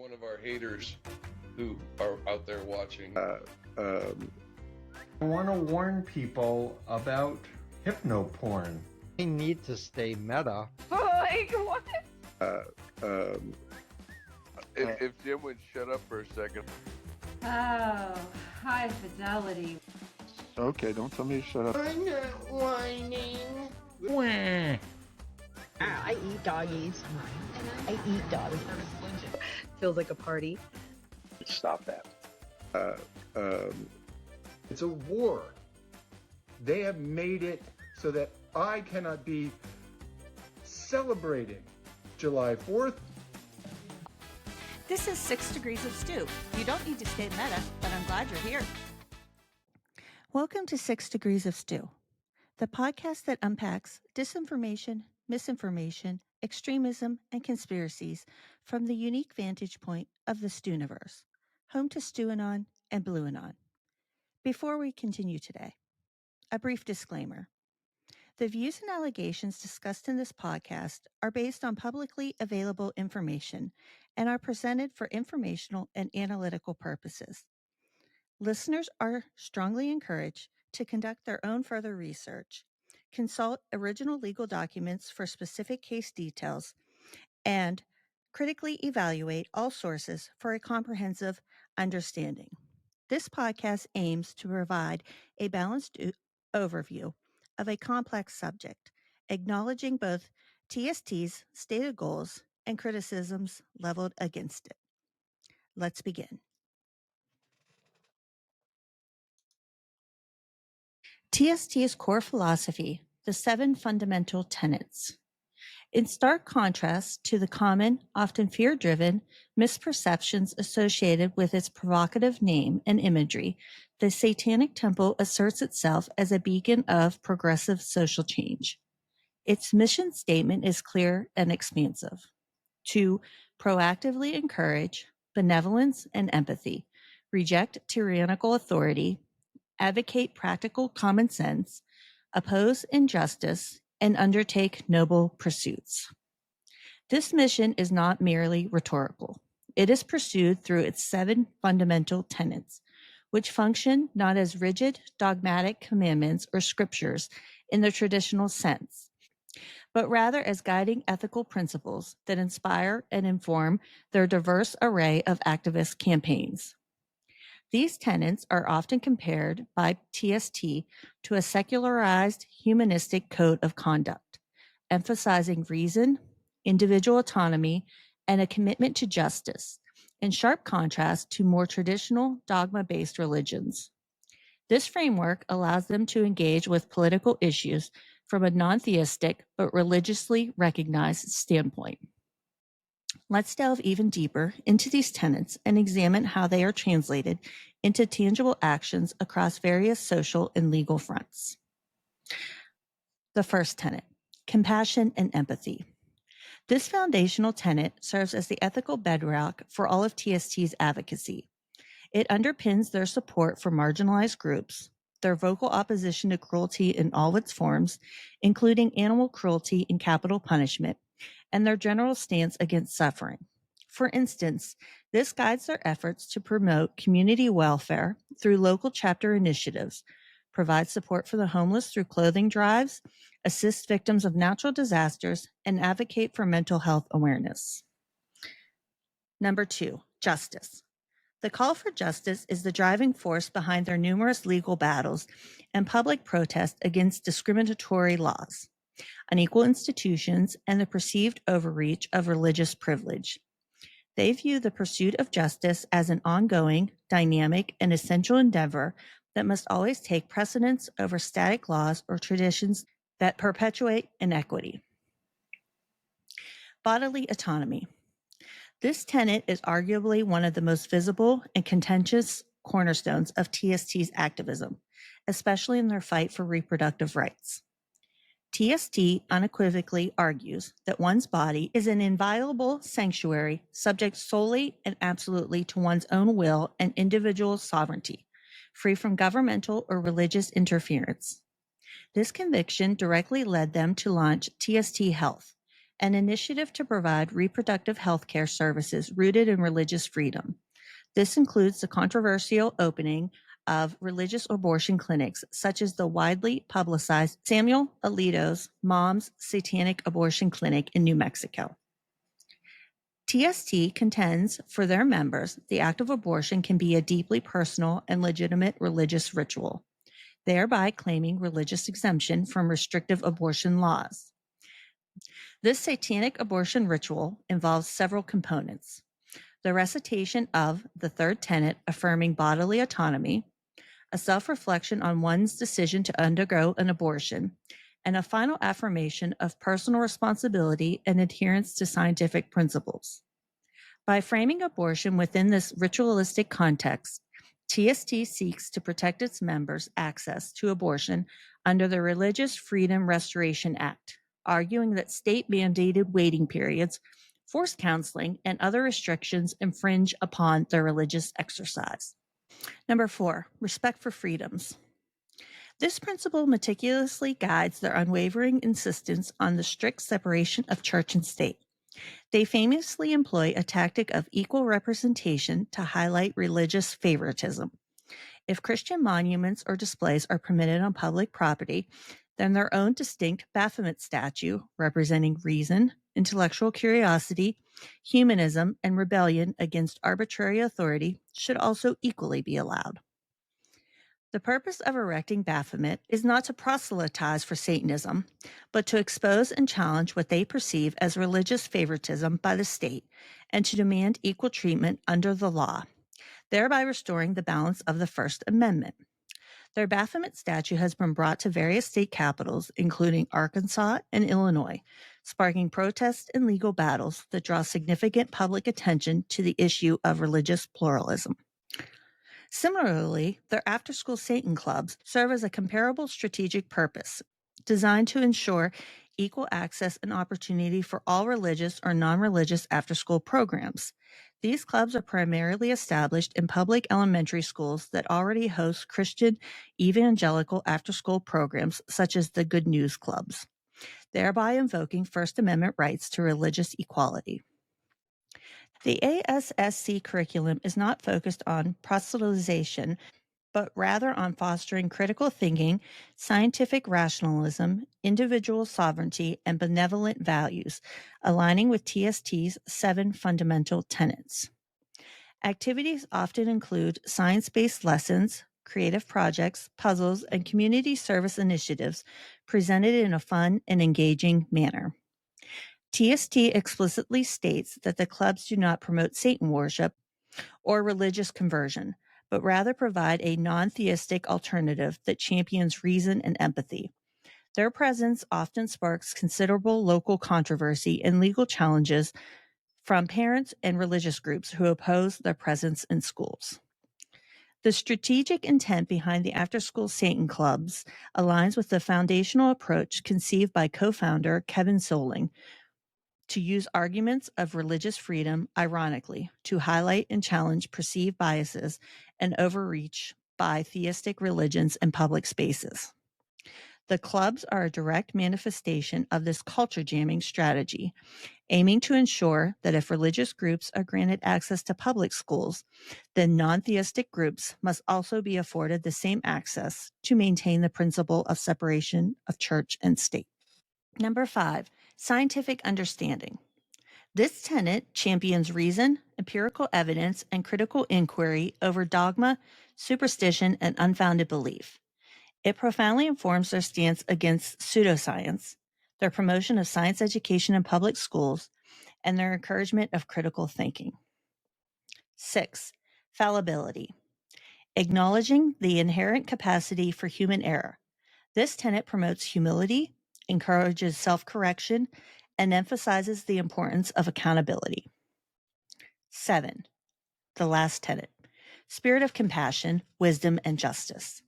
one of our haters who are out there watching. I want to warn people about hypnoporn. I need to stay meta. Like, what? If Jim would shut up for a second. Oh, high fidelity. Okay, don't tell me to shut up. I'm not whining. I eat doggies. I eat doggies. Feels like a party. Stop that. It's a war. They have made it so that I cannot be celebrating July 4th. This is 6 Degrees of Stew. You don't need to stay meta, but I'm glad you're here. Welcome to 6 Degrees of Stew, the podcast that unpacks disinformation, misinformation, extremism, and conspiracies from the unique vantage point of the Stew-niverse, home to Stew-anon and Blue-anon. Before we continue today, a brief disclaimer. The views and allegations discussed in this podcast are based on publicly available information and are presented for informational and analytical purposes. Listeners are strongly encouraged to conduct their own further research, consult original legal documents for specific case details, and critically evaluate all sources for a comprehensive understanding. This podcast aims to provide a balanced overview of a complex subject, acknowledging both TST's stated goals and criticisms leveled against it. Let's begin. TST's core philosophy, the 7 fundamental tenets. In stark contrast to the common, often fear-driven misperceptions associated with its provocative name and imagery, the Satanic Temple asserts itself as a beacon of progressive social change. Its mission statement is clear and expansive: to proactively encourage benevolence and empathy, reject tyrannical authority, advocate practical common sense, oppose injustice, and undertake noble pursuits. This mission is not merely rhetorical. It is pursued through its 7 fundamental tenets, which function not as rigid, dogmatic commandments or scriptures in the traditional sense, but rather as guiding ethical principles that inspire and inform their diverse array of activist campaigns. These tenets are often compared by TST to a secularized humanistic code of conduct, emphasizing reason, individual autonomy, and a commitment to justice, in sharp contrast to more traditional dogma-based religions. This framework allows them to engage with political issues from a non-theistic but religiously recognized standpoint. Let's delve even deeper into these tenets and examine how they are translated into tangible actions across various social and legal fronts. The first tenet, compassion and empathy. This foundational tenet serves as the ethical bedrock for all of TST's advocacy. It underpins their support for marginalized groups, their vocal opposition to cruelty in all its forms, including animal cruelty and capital punishment, and their general stance against suffering. For instance, this guides their efforts to promote community welfare through local chapter initiatives, provide support for the homeless through clothing drives, assist victims of natural disasters, and advocate for mental health awareness. Number 2, justice. The call for justice is the driving force behind their numerous legal battles and public protests against discriminatory laws, unequal institutions, and the perceived overreach of religious privilege. They view the pursuit of justice as an ongoing, dynamic, and essential endeavor that must always take precedence over static laws or traditions that perpetuate inequity. Bodily autonomy. This tenet is arguably one of the most visible and contentious cornerstones of TST's activism, especially in their fight for reproductive rights. TST unequivocally argues that one's body is an inviolable sanctuary subject solely and absolutely to one's own will and individual sovereignty, free from governmental or religious interference. This conviction directly led them to launch TST Health, an initiative to provide reproductive health care services rooted in religious freedom. This includes the controversial opening of religious abortion clinics, such as the widely publicized Samuel Alito's Mom's Satanic Abortion Clinic in New Mexico. TST contends for their members the act of abortion can be a deeply personal and legitimate religious ritual, thereby claiming religious exemption from restrictive abortion laws. This satanic abortion ritual involves several components: the recitation of the third tenet affirming bodily autonomy, a self-reflection on one's decision to undergo an abortion, and a final affirmation of personal responsibility and adherence to scientific principles. By framing abortion within this ritualistic context, TST seeks to protect its members' access to abortion under the Religious Freedom Restoration Act, arguing that state-mandated waiting periods, forced counseling, and other restrictions infringe upon their religious exercise. Number 4, respect for freedoms. This principle meticulously guides their unwavering insistence on the strict separation of church and state. They famously employ a tactic of equal representation to highlight religious favoritism. If Christian monuments or displays are permitted on public property, then their own distinct Baphomet statue representing reason, intellectual curiosity, humanism, and rebellion against arbitrary authority should also equally be allowed. The purpose of erecting Baphomet is not to proselytize for Satanism, but to expose and challenge what they perceive as religious favoritism by the state and to demand equal treatment under the law, thereby restoring the balance of the First Amendment. Their Baphomet statue has been brought to various state capitals, including Arkansas and Illinois, sparking protests and legal battles that draw significant public attention to the issue of religious pluralism. Similarly, their after-school Satan clubs serve as a comparable strategic purpose, designed to ensure equal access and opportunity for all religious or non-religious after-school programs. These clubs are primarily established in public elementary schools that already host Christian evangelical after-school programs such as the Good News Clubs, thereby invoking First Amendment rights to religious equality. The ASSC curriculum is not focused on proselytization, but rather on fostering critical thinking, scientific rationalism, individual sovereignty, and benevolent values, aligning with TST's 7 fundamental tenets. Activities often include science-based lessons, creative projects, puzzles, and community service initiatives presented in a fun and engaging manner. TST explicitly states that the clubs do not promote Satan worship or religious conversion, but rather provide a non-theistic alternative that champions reason and empathy. Their presence often sparks considerable local controversy and legal challenges from parents and religious groups who oppose their presence in schools. The strategic intent behind the after-school Satan clubs aligns with the foundational approach conceived by co-founder Kevin Soling, to use arguments of religious freedom, ironically, to highlight and challenge perceived biases and overreach by theistic religions in public spaces. The clubs are a direct manifestation of this culture jamming strategy, aiming to ensure that if religious groups are granted access to public schools, then non-theistic groups must also be afforded the same access to maintain the principle of separation of church and state. Number 5, scientific understanding. This tenet champions reason, empirical evidence, and critical inquiry over dogma, superstition, and unfounded belief. It profoundly informs their stance against pseudoscience, their promotion of science education in public schools, and their encouragement of critical thinking. 6, fallibility. Acknowledging the inherent capacity for human error. This tenet promotes humility, encourages self-correction, and emphasizes the importance of accountability. 7, the last tenet, spirit of compassion, wisdom, and justice.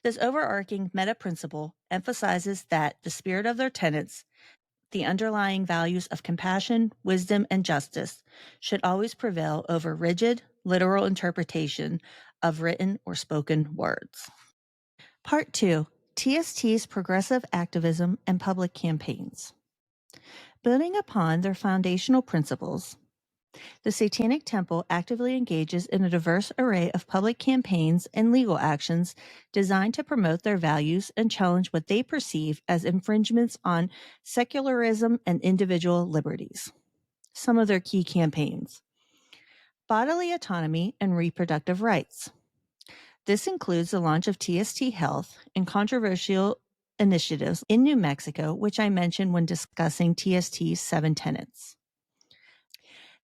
This overarching meta-principle emphasizes that the spirit of their tenets, the underlying values of compassion, wisdom, and justice, should always prevail over rigid, literal interpretation of written or spoken words. Part 2, TST's progressive activism and public campaigns. Building upon their foundational principles, the Satanic Temple actively engages in a diverse array of public campaigns and legal actions designed to promote their values and challenge what they perceive as infringements on secularism and individual liberties. Some of their key campaigns: bodily autonomy and reproductive rights. This includes the launch of TST Health and controversial initiatives in New Mexico, which I mentioned when discussing TST's 7 tenets.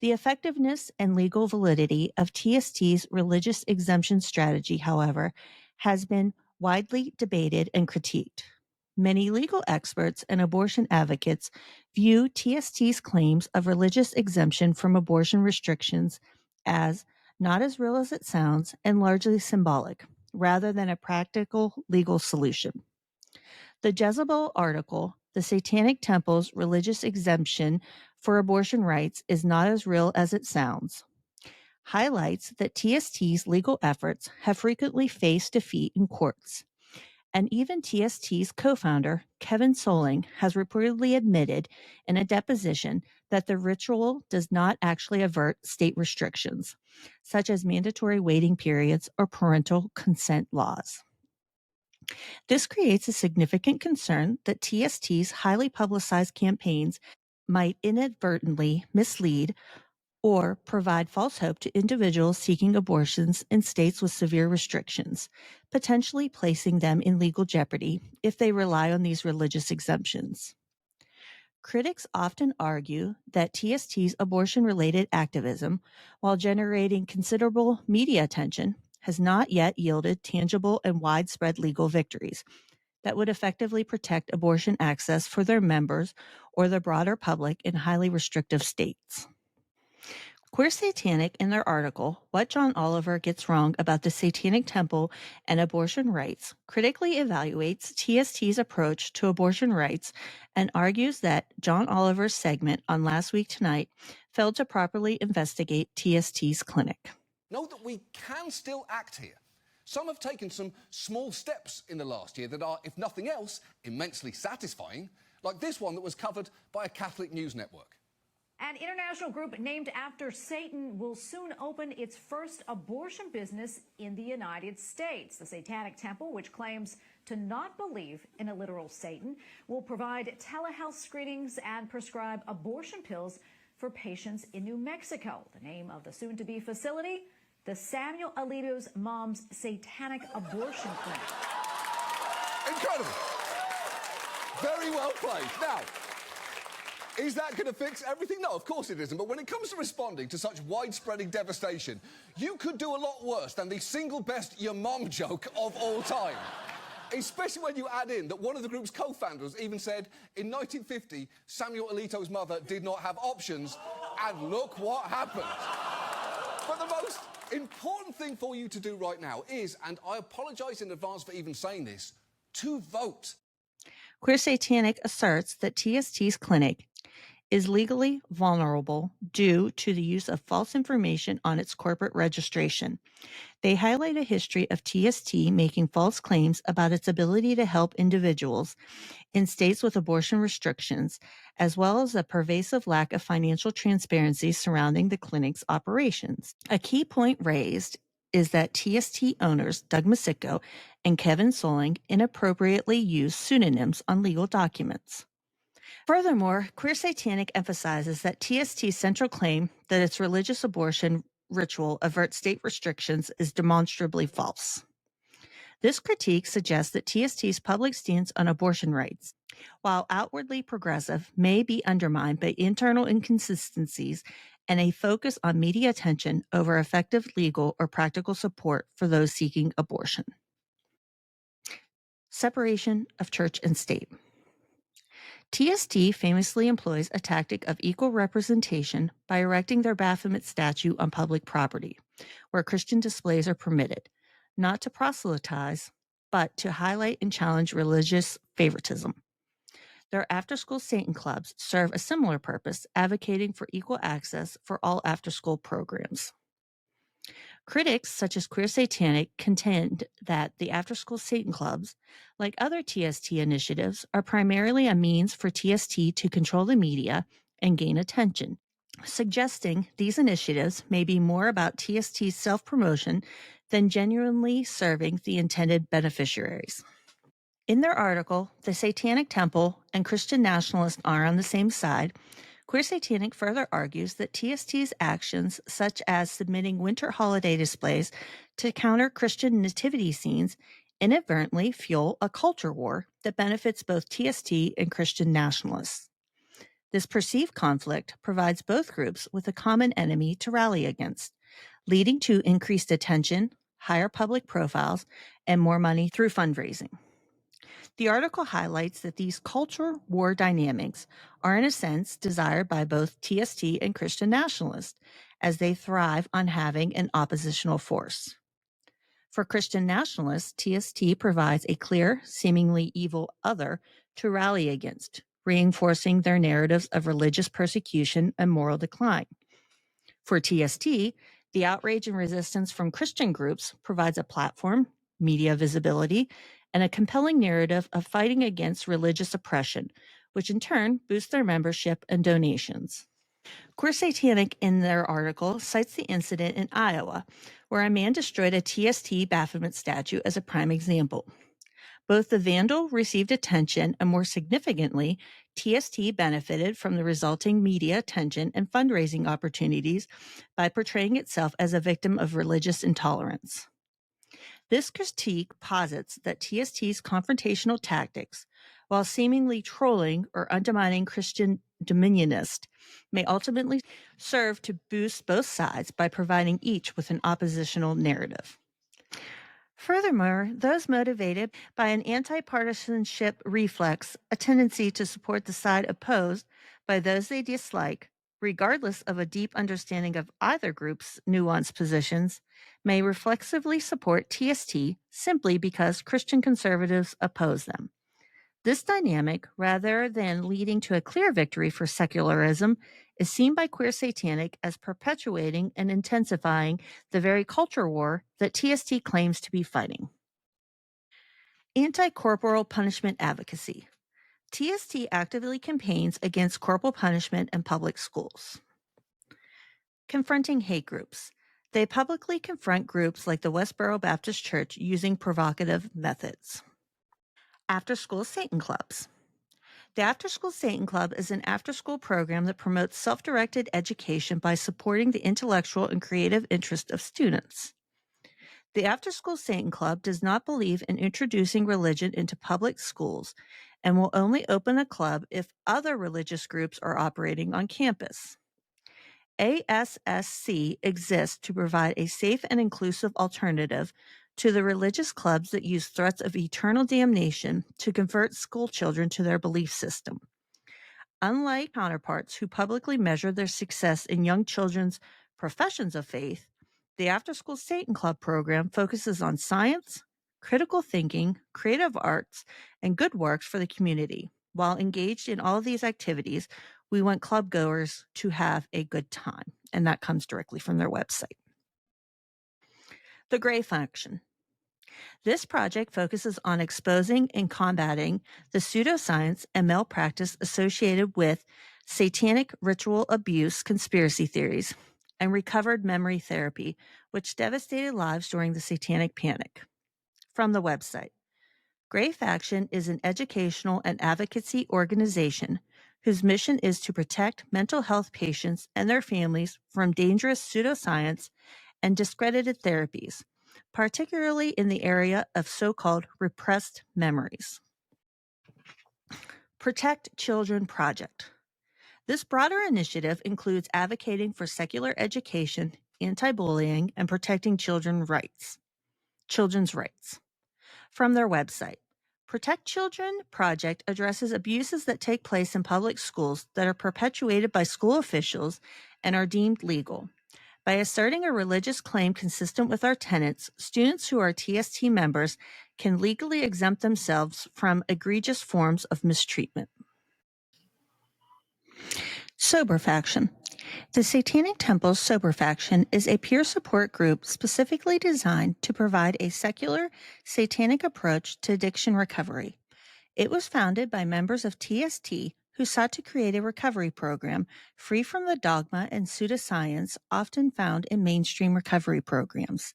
The effectiveness and legal validity of TST's religious exemption strategy, however, has been widely debated and critiqued. Many legal experts and abortion advocates view TST's claims of religious exemption from abortion restrictions as not as real as it sounds and largely symbolic, rather than a practical legal solution. The Jezebel article, "The Satanic Temple's Religious Exemption for Abortion Rights is Not as Real as It Sounds," highlights that TST's legal efforts have frequently faced defeat in courts. And even TST's co-founder, Kevin Soling, has reportedly admitted in a deposition that the ritual does not actually avert state restrictions, such as mandatory waiting periods or parental consent laws. This creates a significant concern that TST's highly publicized campaigns might inadvertently mislead or provide false hope to individuals seeking abortions in states with severe restrictions, potentially placing them in legal jeopardy if they rely on these religious exemptions. Critics often argue that TST's abortion-related activism, while generating considerable media attention, has not yet yielded tangible and widespread legal victories that would effectively protect abortion access for their members or the broader public in highly restrictive states. Queer Satanic, in their article, "What John Oliver Gets Wrong About the Satanic Temple and Abortion Rights," critically evaluates TST's approach to abortion rights and argues that John Oliver's segment on Last Week Tonight failed to properly investigate TST's clinic. Know that we can still act here. Some have taken some small steps in the last year that are, if nothing else, immensely satisfying, like this one that was covered by a Catholic news network. An international group named after Satan will soon open its first abortion business in the United States. The Satanic Temple, which claims to not believe in a literal Satan, will provide telehealth screenings and prescribe abortion pills for patients in New Mexico. The name of the soon-to-be facility: the Samuel Alito's Mom's Satanic Abortion Clinic. Incredible. Very well played. Now, is that going to fix everything? No, of course it isn't. But when it comes to responding to such widespreading devastation, you could do a lot worse than the single best your mom joke of all time. Especially when you add in that one of the group's co-founders even said in 1950, Samuel Alito's mother did not have options, and look what happened. But the most important thing for you to do right now is, and I apologize in advance for even saying this, to vote. Queer Satanic asserts that TST's clinic is legally vulnerable due to the use of false information on its corporate registration. They highlight a history of TST making false claims about its ability to help individuals in states with abortion restrictions, as well as a pervasive lack of financial transparency surrounding the clinic's operations. A key point raised is that TST owners Doug Masicko and Kevin Soling inappropriately use pseudonyms on legal documents. Furthermore, Queer Satanic emphasizes that TST's central claim that its religious abortion ritual averts state restrictions is demonstrably false. This critique suggests that TST's public stance on abortion rights, while outwardly progressive, may be undermined by internal inconsistencies and a focus on media attention over effective legal or practical support for those seeking abortion. Separation of church and state. TST famously employs a tactic of equal representation by erecting their Baphomet statue on public property, where Christian displays are permitted, not to proselytize, but to highlight and challenge religious favoritism. Their after-school Satan clubs serve a similar purpose, advocating for equal access for all after-school programs. Critics such as Queer Satanic contend that the after-school Satan clubs, like other TST initiatives, are primarily a means for TST to control the media and gain attention, suggesting these initiatives may be more about TST's self-promotion than genuinely serving the intended beneficiaries. In their article, The Satanic Temple and Christian Nationalists Are on the Same Side, Queer Satanic further argues that TST's actions, such as submitting winter holiday displays to counter Christian nativity scenes, inadvertently fuel a culture war that benefits both TST and Christian nationalists. This perceived conflict provides both groups with a common enemy to rally against, leading to increased attention, higher public profiles, and more money through fundraising. The article highlights that these culture war dynamics are, in a sense, desired by both TST and Christian nationalists, as they thrive on having an oppositional force. For Christian nationalists, TST provides a clear, seemingly evil other to rally against, reinforcing their narratives of religious persecution and moral decline. For TST, the outrage and resistance from Christian groups provides a platform, media visibility, and a compelling narrative of fighting against religious oppression, which in turn boosts their membership and donations. Queer Satanic, in their article, cites the incident in Iowa, where a man destroyed a TST Baphomet statue as a prime example. Both the vandal received attention, and more significantly, TST benefited from the resulting media attention and fundraising opportunities by portraying itself as a victim of religious intolerance. This critique posits that TST's confrontational tactics, while seemingly trolling or undermining Christian dominionists, may ultimately serve to boost both sides by providing each with an oppositional narrative. Furthermore, those motivated by an anti-partisanship reflex, a tendency to support the side opposed by those they dislike, regardless of a deep understanding of either group's nuanced positions, may reflexively support TST simply because Christian conservatives oppose them. This dynamic, rather than leading to a clear victory for secularism, is seen by Queer Satanic as perpetuating and intensifying the very culture war that TST claims to be fighting. Anti-corporal punishment advocacy. TST actively campaigns against corporal punishment in public schools. Confronting hate groups. They publicly confront groups like the Westboro Baptist Church using provocative methods. After-school Satan clubs. The After-School Satan Club is an after-school program that promotes self-directed education by supporting the intellectual and creative interest of students. The After-School Satan Club does not believe in introducing religion into public schools and will only open a club if other religious groups are operating on campus. ASSC exists to provide a safe and inclusive alternative to the religious clubs that use threats of eternal damnation to convert school children to their belief system. Unlike counterparts who publicly measure their success in young children's professions of faith, the After School Satan Club program focuses on science, critical thinking, creative arts, and good works for the community. While engaged in all of these activities, we want club goers to have a good time, and that comes directly from their website. The Gray Faction. This project focuses on exposing and combating the pseudoscience and malpractice associated with satanic ritual abuse conspiracy theories and recovered memory therapy, which devastated lives during the Satanic Panic. From the website, Gray Faction is an educational and advocacy organization whose mission is to protect mental health patients and their families from dangerous pseudoscience and discredited therapies, particularly in the area of so-called repressed memories. Protect Children Project. This broader initiative includes advocating for secular education, anti-bullying, and protecting children's rights. From their website, Protect Children Project addresses abuses that take place in public schools that are perpetuated by school officials and are deemed legal. By asserting a religious claim consistent with our tenets, students who are TST members can legally exempt themselves from egregious forms of mistreatment. Sober Faction. The Satanic Temple's Sober Faction is a peer support group specifically designed to provide a secular, satanic approach to addiction recovery. It was founded by members of TST who sought to create a recovery program free from the dogma and pseudoscience often found in mainstream recovery programs.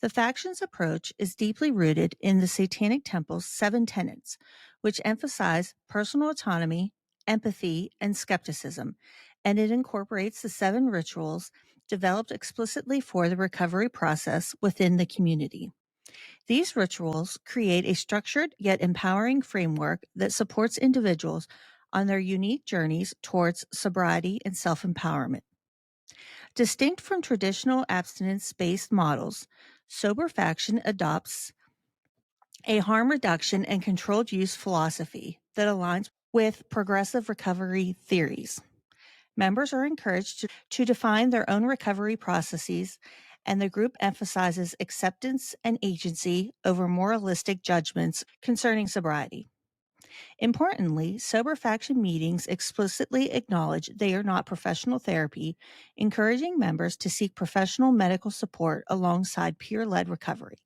The faction's approach is deeply rooted in the Satanic Temple's 7 tenets, which emphasize personal autonomy, empathy, and skepticism, and it incorporates the 7 rituals developed explicitly for the recovery process within the community. These rituals create a structured yet empowering framework that supports individuals on their unique journeys towards sobriety and self-empowerment. Distinct from traditional abstinence-based models, Sober Faction adopts a harm reduction and controlled use philosophy that aligns with progressive recovery theories. Members are encouraged to define their own recovery processes, and the group emphasizes acceptance and agency over moralistic judgments concerning sobriety. Importantly, Sober Faction meetings explicitly acknowledge they are not professional therapy, encouraging members to seek professional medical support alongside peer-led recovery.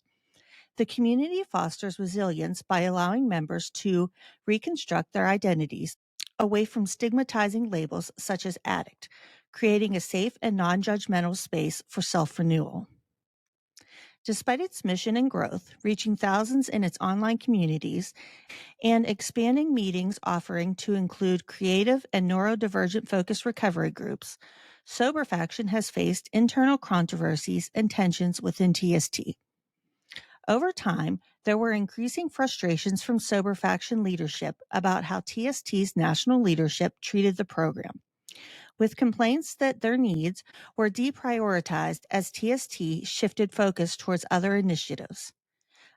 The community fosters resilience by allowing members to reconstruct their identities away from stigmatizing labels such as addict, creating a safe and non-judgmental space for self-renewal. Despite its mission and growth, reaching thousands in its online communities, and expanding meetings offering to include creative and neurodivergent focused recovery groups, Sober Faction has faced internal controversies and tensions within TST. Over time, there were increasing frustrations from Sober Faction leadership about how TST's national leadership treated the program, with complaints that their needs were deprioritized as TST shifted focus towards other initiatives.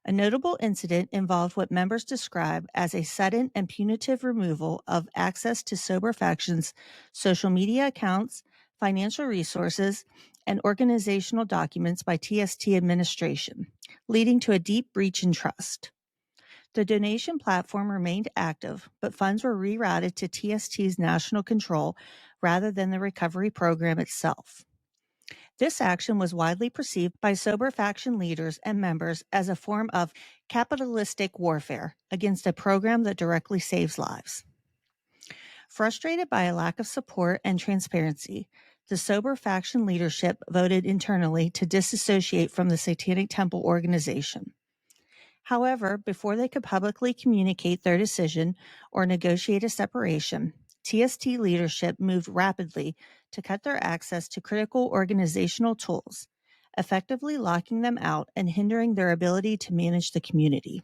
A notable incident involved what members describe as a sudden and punitive removal of access to Sober Faction's social media accounts, financial resources, and organizational documents by TST administration, leading to a deep breach in trust. The donation platform remained active, but funds were rerouted to TST's national control rather than the recovery program itself. This action was widely perceived by Sober Faction leaders and members as a form of capitalistic warfare against a program that directly saves lives. Frustrated by a lack of support and transparency, the Sober Faction leadership voted internally to disassociate from the Satanic Temple organization. However, before they could publicly communicate their decision or negotiate a separation, TST leadership moved rapidly to cut their access to critical organizational tools, effectively locking them out and hindering their ability to manage the community.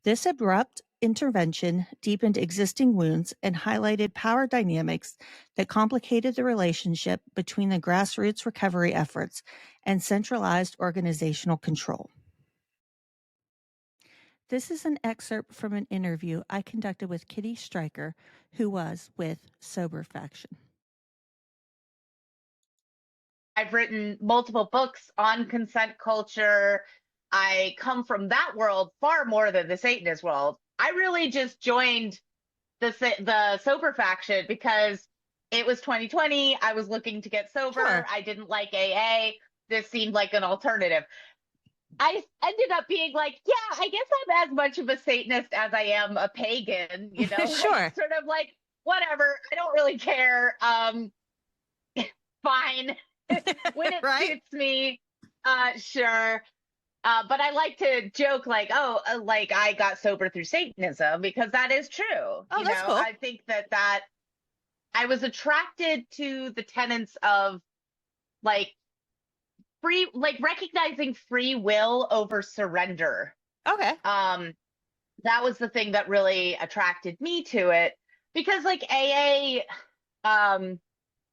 This abrupt intervention deepened existing wounds and highlighted power dynamics that complicated the relationship between the grassroots recovery efforts and centralized organizational control. This is an excerpt from an interview I conducted with Kitty Stryker, who was with Sober Faction. I've written multiple books on consent culture. I come from that world far more than the Satanist world. I really just joined the Sober Faction because it was 2020. I was looking to get sober. Sure. I didn't like AA. This seemed like an alternative. I ended up being like, yeah, I guess I'm as much of a Satanist as I am a pagan, you know, Sure. like, sort of like, whatever, I don't really care. Fine. When it Right? suits me, sure. But I like to joke like, oh, like I got sober through Satanism, because that is true. Oh, you that's know, cool. I think that I was attracted to the tenets of like recognizing free will over surrender. Okay. That was the thing that really attracted me to it, because like AA,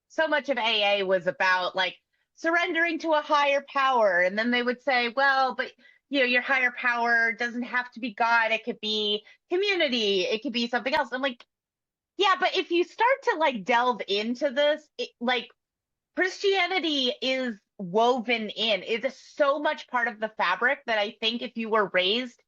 so much of AA was about like surrendering to a higher power. And then they would say, well, but you know, your higher power doesn't have to be God. It could be community. It could be something else. I'm like, yeah, but if you start to like delve into this, like Christianity is woven in. It is so much part of the fabric that I think if you were raised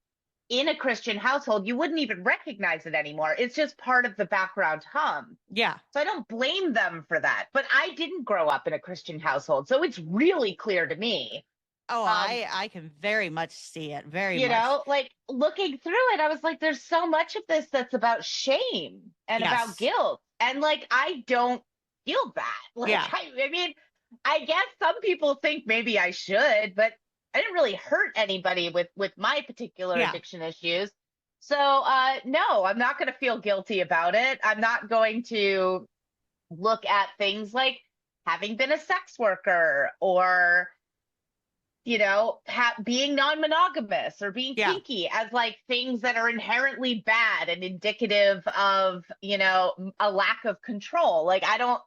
in a Christian household, you wouldn't even recognize it anymore. It's just part of the background hum. Yeah. So I don't blame them for that. But I didn't grow up in a Christian household, so it's really clear to me. Oh, I can very much see it. Very You much. know, like looking through it, I was like, there's so much of this that's about shame and about guilt. And like, I don't feel that. Like, Yeah. I mean, I guess some people think maybe I should, but I didn't really hurt anybody with my particular addiction issues. So, no, I'm not going to feel guilty about it. I'm not going to look at things like having been a sex worker or, you know, being non-monogamous or being kinky as like things that are inherently bad and indicative of, you know, a lack of control. Like, I don't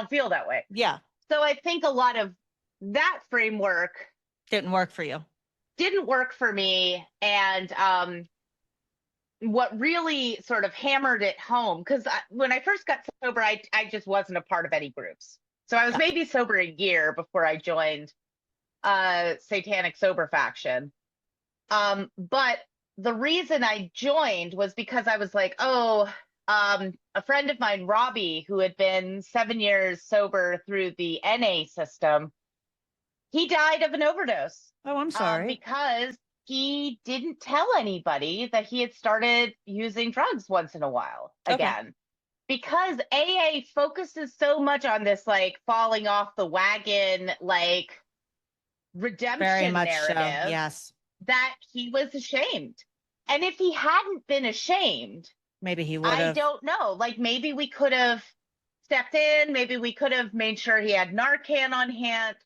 feel that way. Yeah. So I think a lot of that framework didn't work for you. Didn't work for me. And what really sort of hammered it home, because when I first got sober, I just wasn't a part of any groups. So I was maybe sober a year before I joined Satanic Sober Faction. But the reason I joined was because I was like, a friend of mine, Robbie, who had been 7 years sober through the NA system, he died of an overdose. Oh, I'm sorry. Because he didn't tell anybody that he had started using drugs once in a while again. Because AA focuses so much on this, like, falling off the wagon, like, redemption Very much narrative. so. Yes. That he was ashamed. And if he hadn't been ashamed, maybe he would have. I don't know. Like, maybe we could have stepped in. Maybe we could have made sure he had Narcan on hand.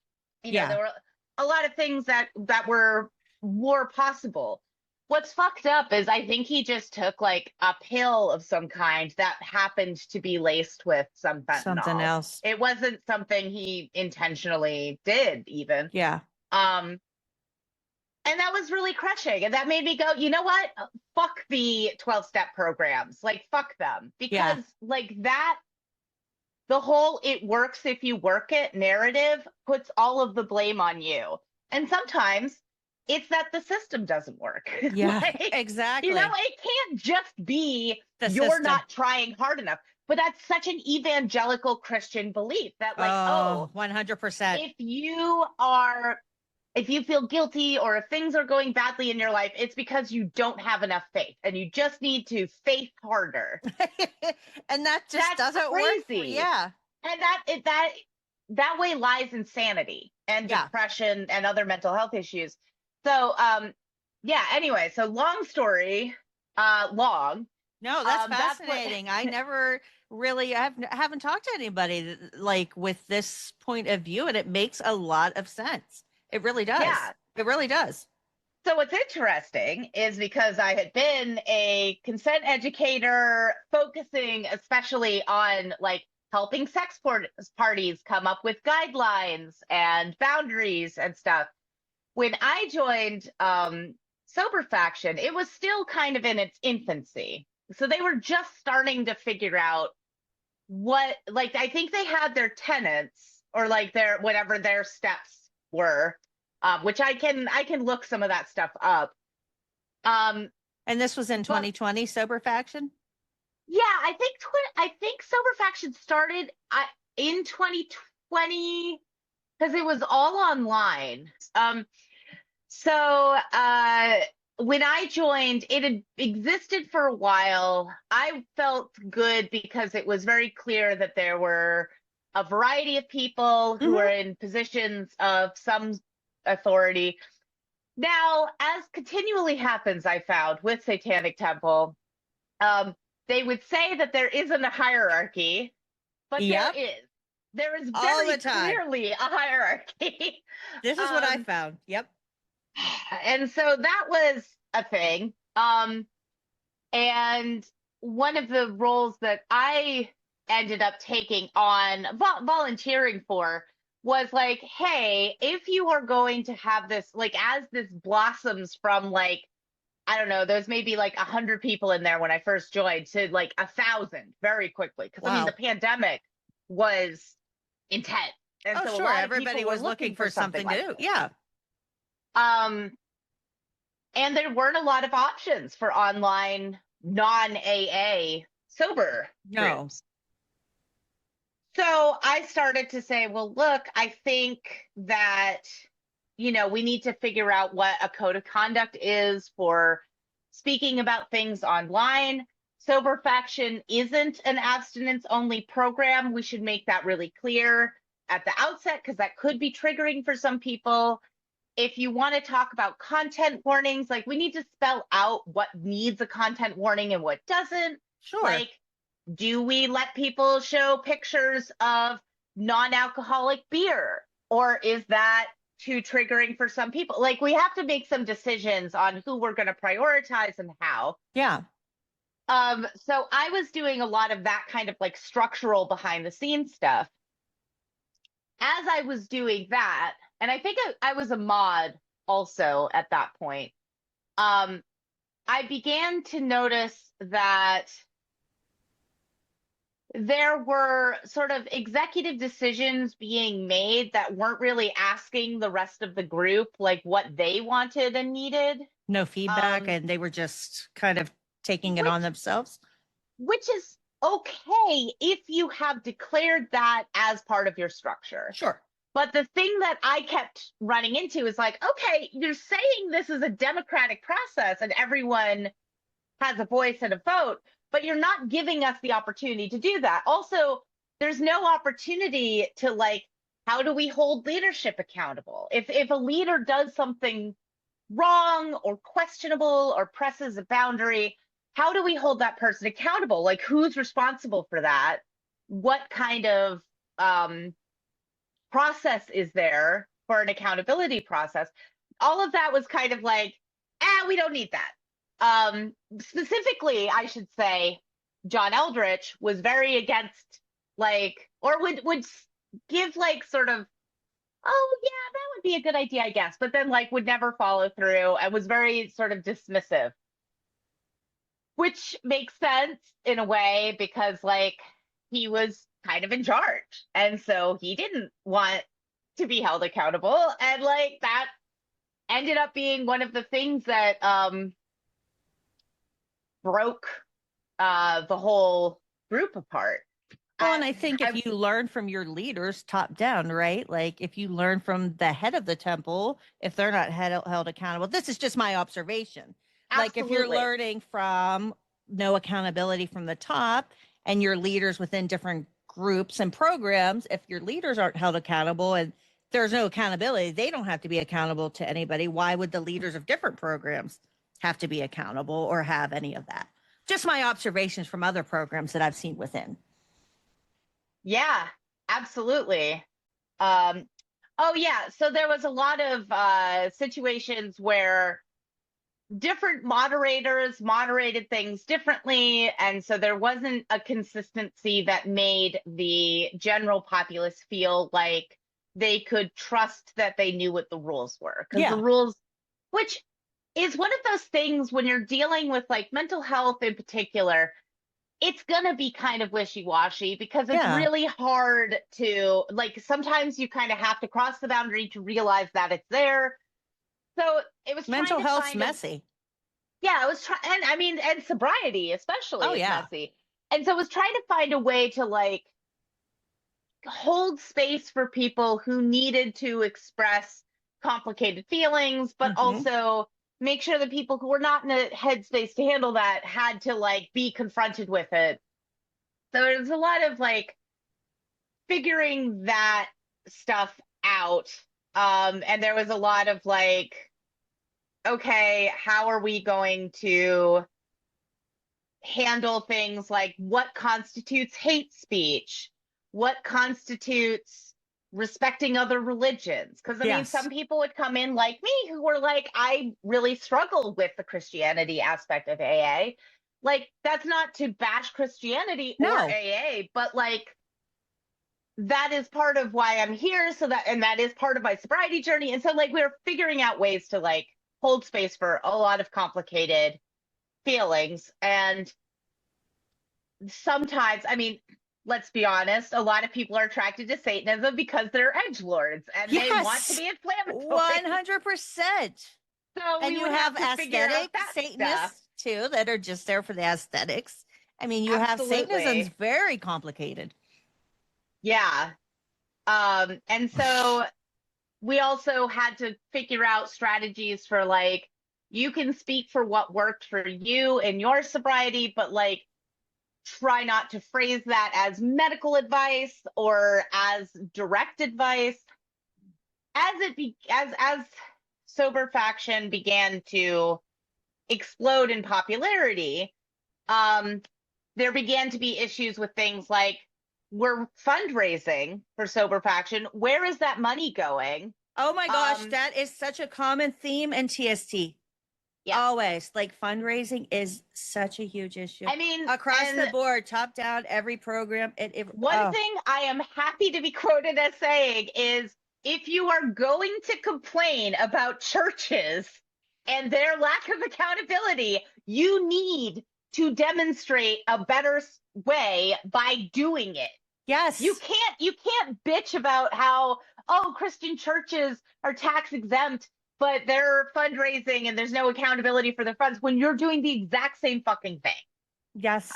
You know, there were a lot of things that were more possible. What's fucked up is I think he just took like a pill of some kind that happened to be laced with some fentanyl. Something else. It wasn't something he intentionally did even. Yeah. And that was really crushing. And that made me go, you know what? Fuck the 12-step programs. Like, fuck them. Because like that, the whole "it works if you work it" narrative puts all of the blame on you. And sometimes it's that the system doesn't work. Yeah, like, exactly. You know, it can't just be you're system. not trying hard enough. But that's such an evangelical Christian belief that like, 100%. If you feel guilty or if things are going badly in your life, it's because you don't have enough faith and you just need to faith harder. And that's doesn't crazy. work. Yeah. And that way lies insanity and depression and other mental health issues. So, anyway, so long story, long. No, that's fascinating. I never really haven't talked to anybody like with this point of view, and it makes a lot of sense. It really does. Yeah. It really does. So what's interesting is because I had been a consent educator focusing especially on like helping sex parties come up with guidelines and boundaries and stuff. When I joined Sober Faction, it was still kind of in its infancy. So they were just starting to figure out what, like, I think they had their tenets or like their, whatever their steps were, which I can look some of that stuff up. And this was in 2020, Sober Faction? Yeah, I think Sober Faction started in 2020 because it was all online. So when I joined, it had existed for a while. I felt good because it was very clear that there were a variety of people who were in positions of some authority. Now, as continually happens, I found with Satanic Temple, they would say that there isn't a hierarchy, but there is. There is very clearly a hierarchy. This is what I found. Yep. And so that was a thing. And one of the roles that I ended up taking on, volunteering for, was like, hey, if you are going to have this, like, as this blossoms from like, I don't know, there's maybe like 100 people in there when I first joined to like 1,000 very quickly. Because I mean, the pandemic was intense. And so everybody was looking for something to do. Yeah. And there weren't a lot of options for online non-AA sober groups. So I started to say, well, look, I think that, we need to figure out what a code of conduct is for speaking about things online. Sober Faction isn't an abstinence only program. We should make that really clear at the outset, because that could be triggering for some people. If you want to talk about content warnings, like, we need to spell out what needs a content warning and what doesn't. Sure. Like, do we let people show pictures of non-alcoholic beer? Or is that too triggering for some people? Like, we have to make some decisions on who we're going to prioritize and how. Yeah. So I was doing a lot of that kind of like structural behind the scenes stuff. As I was doing that, and I think I was a mod also at that point, I began to notice that there were sort of executive decisions being made that weren't really asking the rest of the group like what they wanted and needed. No feedback, and they were just kind of taking it on themselves. Which is okay if you have declared that as part of your structure. Sure. But the thing that I kept running into is like, okay, you're saying this is a democratic process and everyone has a voice and a vote, but you're not giving us the opportunity to do that. Also, there's no opportunity to like, how do we hold leadership accountable? If a leader does something wrong or questionable or presses a boundary, how do we hold that person accountable? Like, who's responsible for that? What kind of process is there for an accountability process? All of that was kind of like, we don't need that. Specifically, I should say, John Eldritch was very against, like, or would give like sort of, oh yeah, that would be a good idea, I guess, but then like would never follow through and was very sort of dismissive, which makes sense in a way because like he was kind of in charge, and so he didn't want to be held accountable, and like that ended up being one of the things that broke the whole group apart. Well, and I think if you learn from your leaders top down, right? Like if you learn from the head of the temple, if they're not held accountable, this is just my observation. Absolutely. Like if you're learning from no accountability from the top and your leaders within different groups and programs, if your leaders aren't held accountable and there's no accountability, they don't have to be accountable to anybody. Why would the leaders of different programs have to be accountable or have any of that? Just my observations from other programs that I've seen within. Yeah, absolutely. Oh yeah, so there was a lot of situations where different moderators moderated things differently, and so there wasn't a consistency that made the general populace feel like they could trust that they knew what the rules were. Because the rules, which is one of those things when you're dealing with like mental health in particular, it's going to be kind of wishy-washy because it's really hard to, like, sometimes you kind of have to cross the boundary to realize that it's there. So it was mental health's messy. Yeah, it was and I mean, and sobriety especially is messy. And so it was trying to find a way to like hold space for people who needed to express complicated feelings, but also make sure that people who were not in a headspace to handle that had to like be confronted with it. So it was a lot of like figuring that stuff out. And there was a lot of like, okay, how are we going to handle things like what constitutes hate speech? What constitutes respecting other religions? Because I mean, some people would come in like me who were like, I really struggle with the Christianity aspect of AA. Like, that's not to bash Christianity or AA, but like, that is part of why I'm here. So that, and that is part of my sobriety journey. And so like, we're figuring out ways to like hold space for a lot of complicated feelings. And sometimes, I mean, let's be honest, a lot of people are attracted to Satanism because they're edgelords and they want to be inflammatory. 100%. So And we you would have to figure out aesthetic that Satanists too that are just there for the aesthetics. I mean, you have Absolutely. Satanism's very complicated. Yeah. And so we also had to figure out strategies for like, you can speak for what worked for you in your sobriety, but like try not to phrase that as medical advice or as direct advice. As sober faction began to explode in popularity, there began to be issues with things like, we're fundraising for sober faction. Where is that money going? Oh my gosh, that is such a common theme in TST. Yeah. Always, like, fundraising is such a huge issue. I mean, across the board, top down, every program. One thing I am happy to be quoted as saying is, if you are going to complain about churches and their lack of accountability, you need to demonstrate a better way by doing it. Yes. You can't bitch about how, oh, Christian churches are tax exempt, but they're fundraising and there's no accountability for their funds when you're doing the exact same fucking thing. Yes.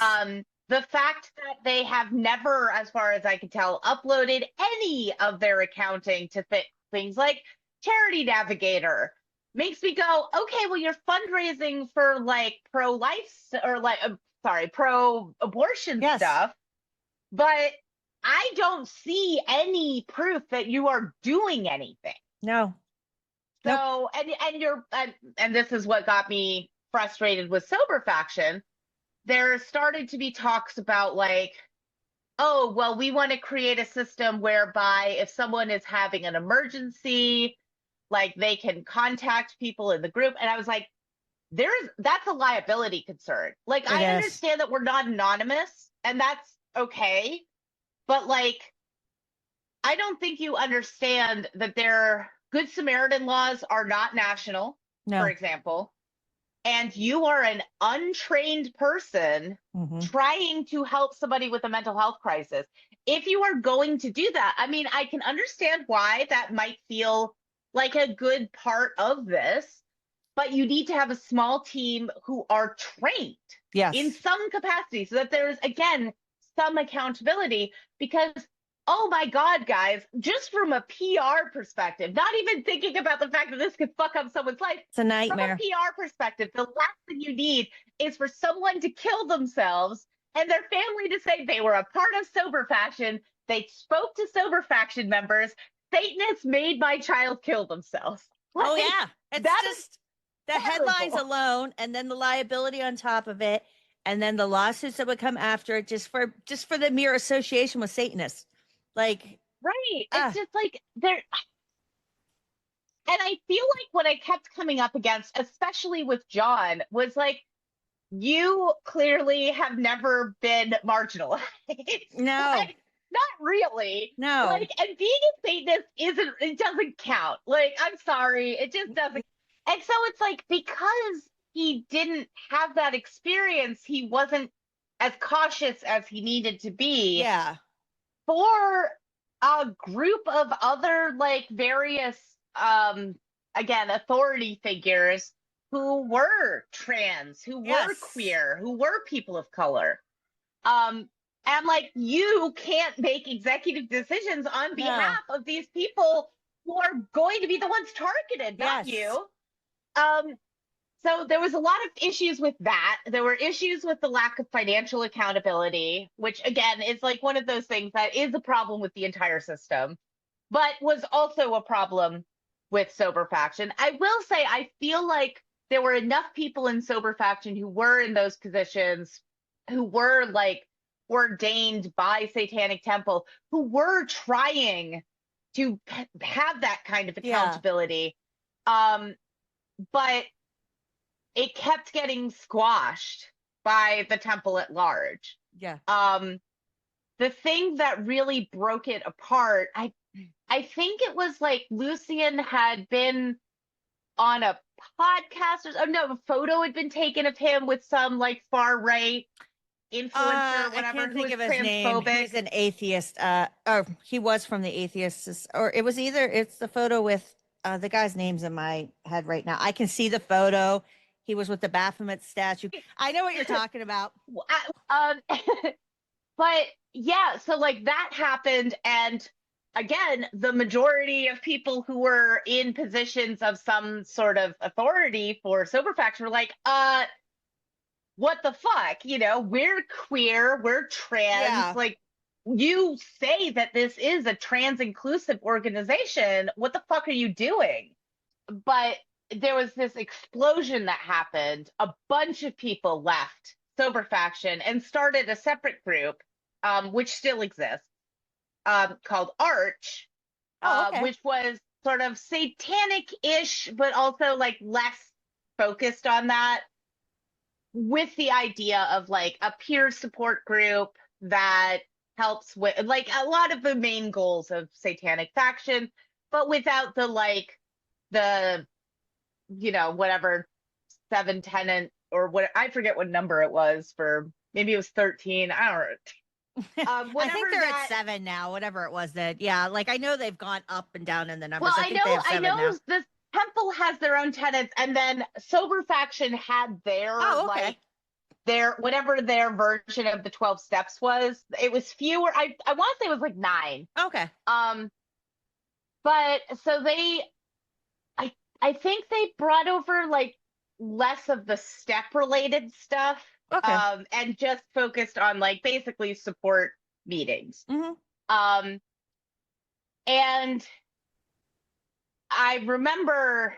The fact that they have never, as far as I can tell, uploaded any of their accounting to things like Charity Navigator makes me go, okay, well, you're fundraising for like pro-life or like, pro-abortion stuff, but I don't see any proof that you are doing anything. No. So, and this is what got me frustrated with sober faction. There started to be talks about like, oh, well, we want to create a system whereby if someone is having an emergency, like they can contact people in the group. And I was like, that's a liability concern. Like, I understand that we're not anonymous and that's okay. But like, I don't think you understand that their Good Samaritan laws are not national, for example. And you are an untrained person trying to help somebody with a mental health crisis. If you are going to do that, I mean, I can understand why that might feel like a good part of this, but you need to have a small team who are trained in some capacity so that there's, again, some accountability. Because, oh my God, guys, just from a PR perspective, not even thinking about the fact that this could fuck up someone's life. It's a nightmare. From a PR perspective, the last thing you need is for someone to kill themselves and their family to say they were a part of sober faction. They spoke to sober faction members. Satanists made my child kill themselves. Like, oh yeah. It's just the headlines alone and then the liability on top of it. And then the lawsuits that would come after it just for the mere association with Satanists. Like, right. It's just like there. And I feel like what I kept coming up against, especially with John, was like, you clearly have never been marginalized. No. Like, not really. No. Like, and being a Satanist it doesn't count. Like, I'm sorry. It just doesn't. And so it's like, because he didn't have that experience, he wasn't as cautious as he needed to be. Yeah. For a group of other, like, various, again, authority figures who were trans, who were queer, who were people of color. And like, you can't make executive decisions on behalf of these people who are going to be the ones targeted, not you. So there was a lot of issues with that. There were issues with the lack of financial accountability, which again is like one of those things that is a problem with the entire system, but was also a problem with sober faction. I will say, I feel like there were enough people in sober faction who were in those positions, who were like ordained by Satanic Temple, who were trying to have that kind of accountability. But it kept getting squashed by the temple at large. Yeah. The thing that really broke it apart, I think it was like Lucian had been on a podcast, or no, a photo had been taken of him with some like far right influencer, whatever, I can't who think was of his name. He's an atheist. Or he was from the atheists, or it was it's the photo with the guy's name's in my head right now. I can see the photo. He was with the Baphomet statue. I know what you're talking about. But yeah, so like that happened, and again, the majority of people who were in positions of some sort of authority for sober faction were like, what the fuck? You know, we're queer, we're trans. Yeah. Like, you say that this is a trans inclusive organization. What the fuck are you doing? But there was this explosion that happened. A bunch of people left sober faction and started a separate group, which still exists, called Arch, which was sort of satanic-ish, but also like less focused on that, with the idea of like a peer support group that helps with like a lot of the main goals of Satanic faction, but without the like the, you know, whatever 7 tenant or what, I forget what number it was, for maybe it was 13, I don't know. I think they're at 7 now, whatever it was that. Yeah, like I know they've gone up and down in the numbers. Well, I think they have 7 now. now. The temple has their own tenets, and then sober faction had their like their whatever their version of the 12 steps was. It was fewer. I want to say it was like 9. Okay. But so I think they brought over like less of the step related stuff. Okay. And just focused on like basically support meetings. Mm-hmm. And I remember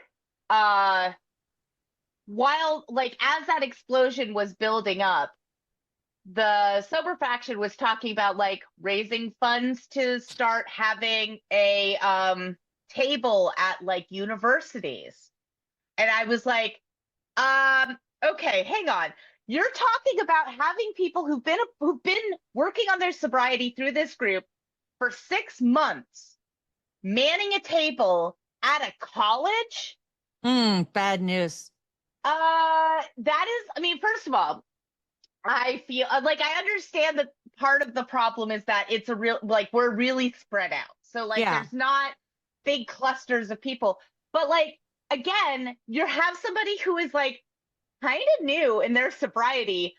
while like as that explosion was building up, the sober faction was talking about like raising funds to start having a table at like universities. And I was like, okay, hang on. You're talking about having people who've been working on their sobriety through this group for 6 months, manning a table at a college? Bad news. That is, I mean, first of all, I feel like I understand that part of the problem is that it's a real, like, we're really spread out. So like there's not big clusters of people, but like, again, you have somebody who is like kind of new in their sobriety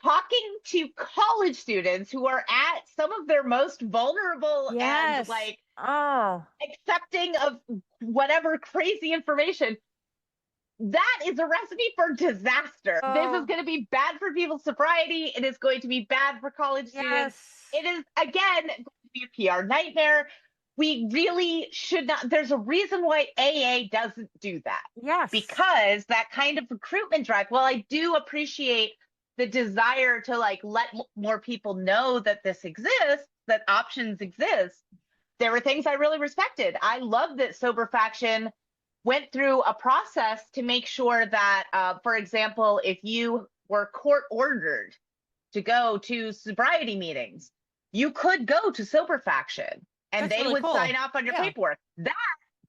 talking to college students who are at some of their most vulnerable and like accepting of whatever crazy information. That is a recipe for disaster. This is going to be bad for people's sobriety. It is going to be bad for college students. It is, again, going to be a PR nightmare. We really should not. There's a reason why AA doesn't do that. Yes. Because that kind of recruitment drive, while I do appreciate the desire to like let more people know that this exists, that options exist, there were things I really respected. I love that sober faction went through a process to make sure that, for example, if you were court ordered to go to sobriety meetings, you could go to sober faction and That's they really would cool. sign off on your paperwork. That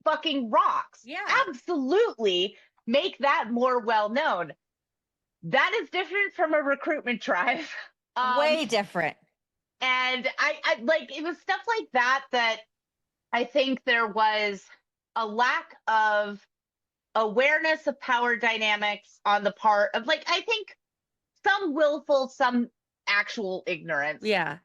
fucking rocks. Yeah. Absolutely make that more well known. That is different from a recruitment drive. Way different. And I like, it was stuff like that I think there was a lack of awareness of power dynamics on the part of, like, I think some willful, some actual ignorance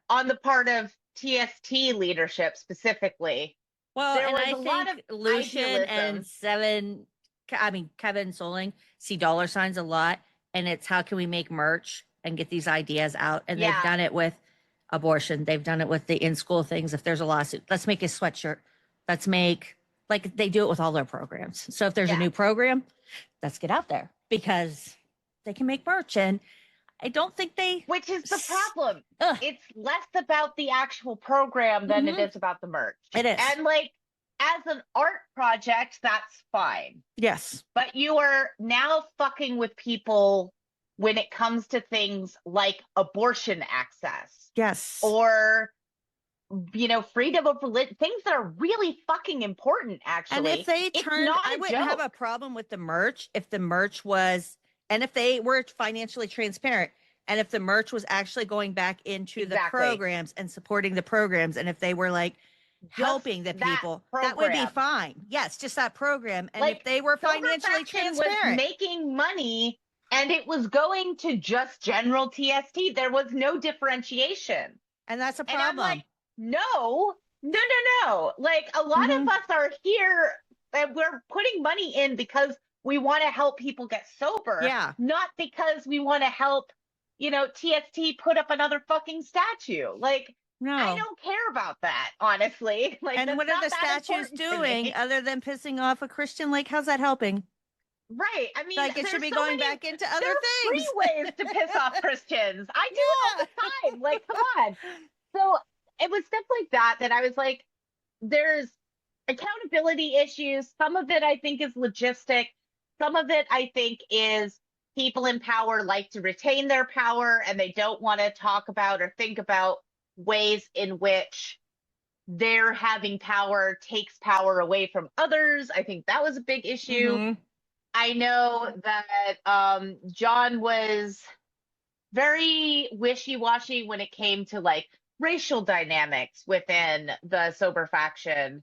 on the part of TST leadership specifically. Well, there and was I a lot think of Lucian idealism. and Kevin Soling see dollar signs a lot, and it's how can we make merch and get these ideas out? And they've done it with abortion. They've done it with the in-school things. If there's a lawsuit, let's make a sweatshirt. Let's make, like, they do it with all their programs. So if there's a new program, let's get out there because they can make merch. And I don't think which is the problem. It's less about the actual program than it is about the merch. It is. And like, as an art project, that's fine. Yes. But you are now fucking with people when it comes to things like abortion access. Yes. Or, you know, freedom of religion, things that are really fucking important, actually. And if they turned, I wouldn't have a problem with the merch if the merch was, and if they were financially transparent, and if the merch was actually going back into the programs and supporting the programs, and if they were like, helping the that people, that would be program. fine. Yes, just that program. And Like, if they were Sober financially Faction transparent, was making money and it was going to just general TST. There was no differentiation. and that's a And I'm problem. like, no. Like, a lot of us are here and we're putting money in because we want to help people get sober. Yeah. Not because we want to help, TST put up another fucking statue. Like, No. I don't care about that, honestly. Like, And that's what are not the that statues important to doing me. other than pissing off a Christian? Like, how's that helping? Right. I mean, Like, it should be going back into other there are things. free ways to piss off Christians. I do it all the time. Like, come on. So it was stuff like that I was like, there's accountability issues. Some of it I think is logistic. Some of it I think is people in power like to retain their power and they don't want to talk about or think about ways in which their having power takes power away from others. I think that was a big issue. I know that John was very wishy-washy when it came to like racial dynamics within the Sober Faction.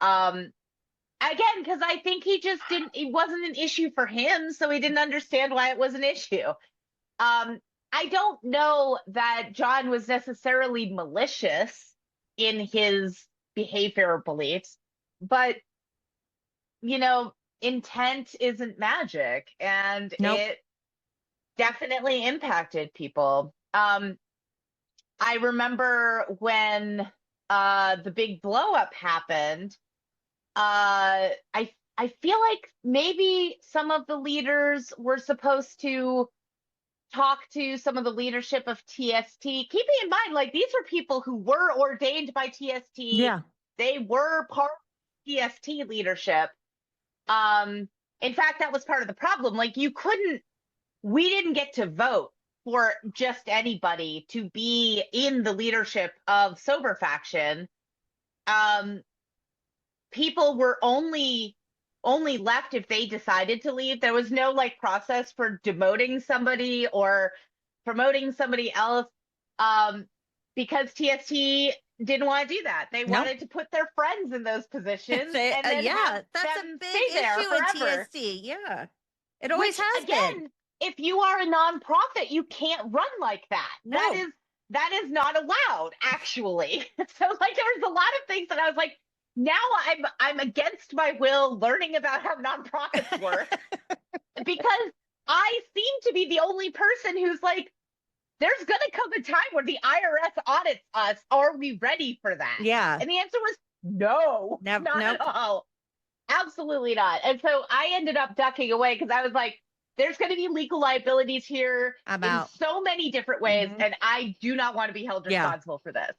Again, because I think it wasn't an issue for him, so he didn't understand why it was an issue. I don't know that John was necessarily malicious in his behavior or beliefs, but, intent isn't magic, and it definitely impacted people. I remember when the big blow up happened, I feel like maybe some of the leaders were supposed to talk to some of the leadership of TST, keeping in mind, like, these were people who were ordained by TST. Yeah. They were part of TST leadership. In fact, that was part of the problem. Like, we didn't get to vote for just anybody to be in the leadership of Sober Faction. People were only left if they decided to leave. There was no like process for demoting somebody or promoting somebody else, because TST didn't want to do that. They wanted to put their friends in those positions. And then have that's them a big stay there issue forever. in TST. Yeah, it always has been. If you are a nonprofit, you can't run like that. No. That is not allowed, actually. So like, there was a lot of things that I was like, now I'm against my will learning about how nonprofits work because I seem to be the only person who's like, there's going to come a time where the IRS audits us. Are we ready for that? Yeah. And the answer was no, not at all. Absolutely not. And so I ended up ducking away because I was like, there's going to be legal liabilities here in so many different ways. And I do not want to be held responsible for this.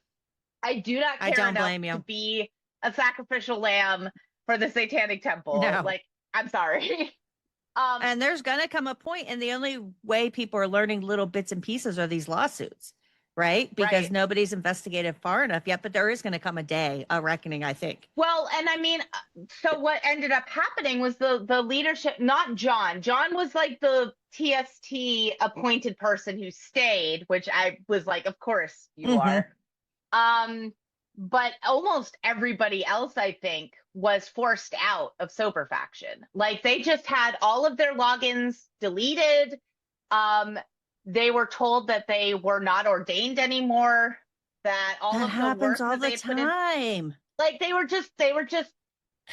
I do not care enough to be a sacrificial lamb for the Satanic Temple. No. Like, I'm sorry. And there's going to come a point, and the only way people are learning little bits and pieces are these lawsuits, right? Because nobody's investigated far enough yet, but there is going to come a day, a reckoning, I think. Well, and I mean, so what ended up happening was the leadership, not John. John was like the TST appointed person who stayed, which I was like, of course you are. But almost everybody else, I think, was forced out of Sober Faction. Like, they just had all of their logins deleted. They were told that they were not ordained anymore. That all of the work that they put in, like, they were just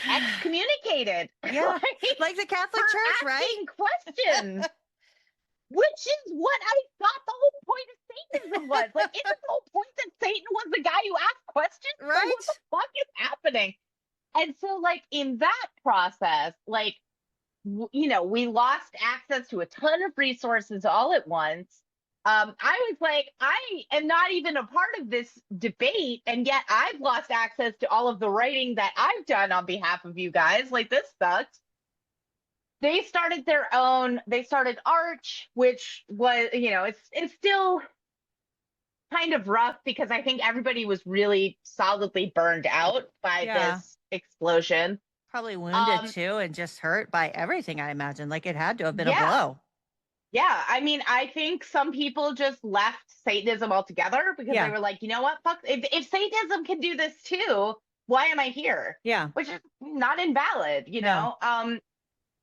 excommunicated. Yeah, like the Catholic Church, right? Questions. Which is what I thought the whole point of Satanism was. Like, isn't the whole point that Satan was the guy who asked questions? Right. Like, what the fuck is happening? And so, like, in that process, like, we lost access to a ton of resources all at once. I was like, I am not even a part of this debate, and yet I've lost access to all of the writing that I've done on behalf of you guys. Like, this sucks. They started they started Arch, which was, it's still kind of rough because I think everybody was really solidly burned out by this explosion. Probably wounded too, and just hurt by everything, I imagine. Like, it had to have been a blow. Yeah, I mean, I think some people just left Satanism altogether because they were like, you know what, fuck, if Satanism can do this too, why am I here? Yeah. Which is not invalid, you No. know?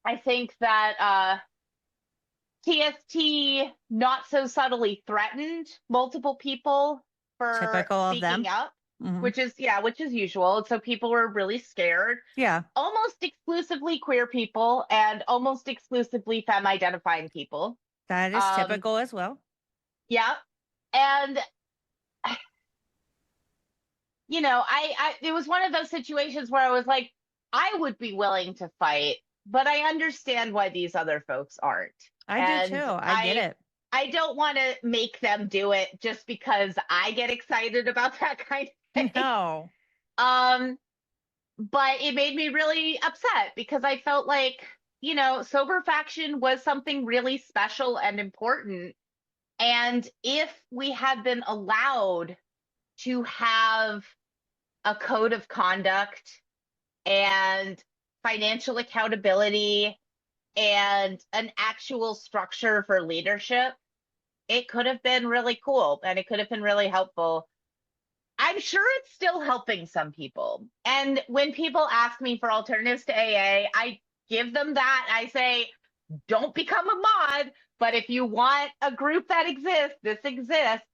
I think that TST not so subtly threatened multiple people for Typical of them. speaking up, Mhm. which is usual. So people were really scared. Yeah. Almost exclusively queer people and almost exclusively femme-identifying people. That is typical as well. Yeah. And you know, it was one of those situations where I was like, I would be willing to fight, but I understand why these other folks aren't. I do too. I get it. I don't want to make them do it just because I get excited about that kind of thing. No. But it made me really upset because I felt like, you know, sober faction was something really special and important. And if we had been allowed to have a code of conduct and financial accountability and an actual structure for leadership, it could have been really cool and it could have been really helpful. I'm sure it's still helping some people. And when people ask me for alternatives to AA, I give them that. I say, don't become a mod, but if you want a group that exists, this exists.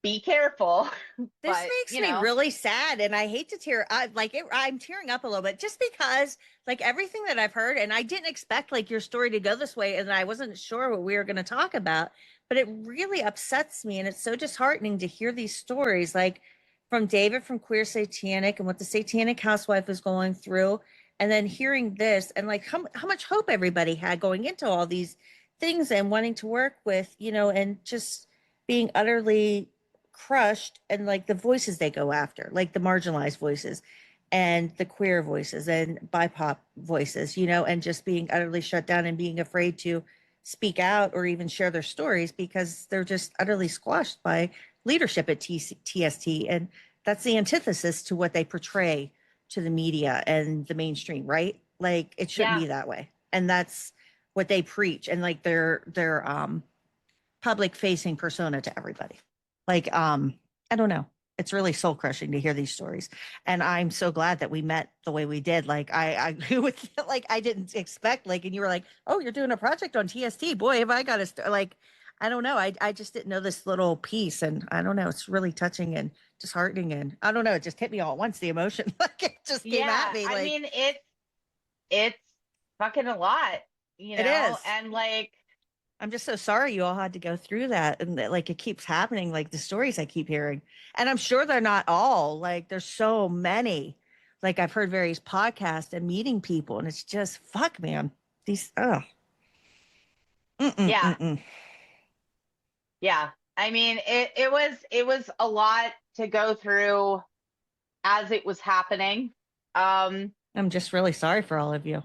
Be careful. This But, makes you me know. really sad, and I hate to tear. I'm tearing up a little bit just because, like, everything that I've heard, and I didn't expect like your story to go this way, and I wasn't sure what we were going to talk about, but it really upsets me, and it's so disheartening to hear these stories, like from David from Queer Satanic and what the Satanic housewife is going through, and then hearing this, and like how much hope everybody had going into all these things and wanting to work with, you know, and just being utterly crushed, and like the voices they go after, like the marginalized voices and the queer voices and BIPOC voices, you know, and just being utterly shut down and being afraid to speak out or even share their stories because they're just utterly squashed by leadership at TST. And that's the antithesis to what they portray to the media and the mainstream, right? Like it shouldn't be that way. And that's what they preach, and like their public facing persona to everybody. Like, I don't know. It's really soul crushing to hear these stories. And I'm so glad that we met the way we did. Like I would like, I didn't expect, like, and you were like, oh, you're doing a project on TST. Boy, have I got to like, I don't know. I just didn't know this little piece, and I don't know. It's really touching and disheartening. And I don't know. It just hit me all at once. The emotion, like it just came at me. Like, I mean, it's fucking a lot, you know, It is. and like, I'm just so sorry you all had to go through that, and that, like, it keeps happening, like the stories I keep hearing. And I'm sure they're not all, like, there's so many. Like, I've heard various podcasts and meeting people, and it's just fuck, man. These Yeah. I mean, it was a lot to go through as it was happening. I'm just really sorry for all of you.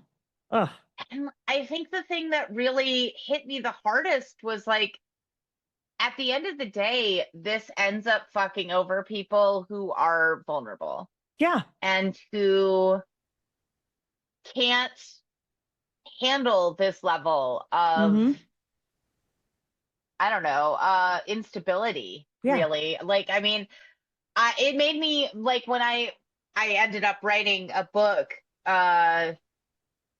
Oh, And I think the thing that really hit me the hardest was like, at the end of the day, this ends up fucking over people who are vulnerable. Yeah. And who can't handle this level of, I don't know, instability, really. Like, I mean, it made me, like, when I ended up writing a book,